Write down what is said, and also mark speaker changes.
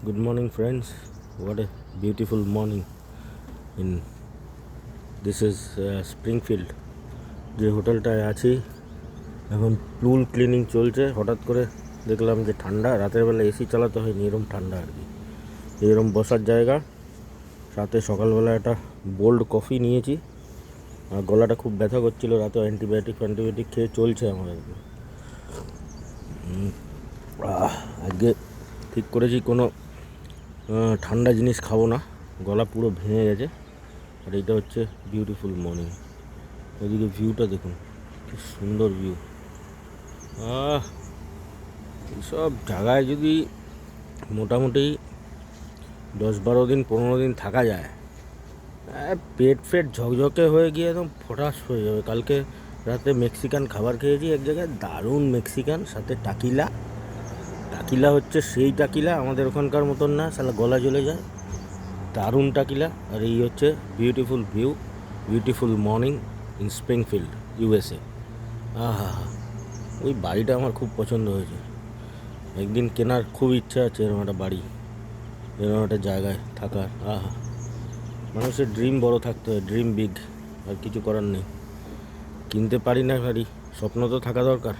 Speaker 1: Good morning, friends. What a beautiful morning. In this is Springfield. যে হোটেলটায় আছি এখন পুল cleaning চলছে। হঠাৎ করে দেখলাম যে ঠান্ডা, রাতের বেলা এসি চালাতে হয়নি, এরকম ঠান্ডা আর কি। এরকম বসার জায়গা, সাথে সকালবেলা একটা বোল্ড কফি নিয়েছি। আর গলাটা খুব ব্যথা করছিল, রাতে অ্যান্টিবায়োটিক খেয়ে চলছে আমার আর কি। আজকে ঠিক করেছি কোনো ঠান্ডা জিনিস খাবো না, গলা পুরো ভেঙে গেছে। আর এইটা হচ্ছে বিউটিফুল মর্নিং। ওইদিকে ভিউটা দেখুন, কি সুন্দর ভিউ। এইসব জায়গায় যদি মোটামুটি 10-12 দিন 15 দিন থাকা যায়, পেট ঝকঝকে হয়ে গিয়ে একদম ফটাস হয়ে যাবে। কালকে রাতে মেক্সিকান খাবার খেয়েছি এক জায়গায়, দারুণ মেক্সিকান, সাথে টাকিলা হচ্ছে সেই টাকিলা, আমাদের ওখানকার মতন না, সালা গলা জ্বলে যায়, দারুণ টাকিলা। আর এই হচ্ছে beautiful view, beautiful morning in Springfield, USA. ওই বাড়িটা আমার খুব পছন্দ হয়েছে। একদিন কেনার খুব ইচ্ছা আছে, এরকম একটা বাড়ি, এরকম একটা জায়গায় থাকার। মানুষের ড্রিম বড় থাকতে হয়, ড্রিম বিগ, আর কিছু করার নেই। কিনতে পারি না বাড়ি, স্বপ্ন তো থাকা দরকার।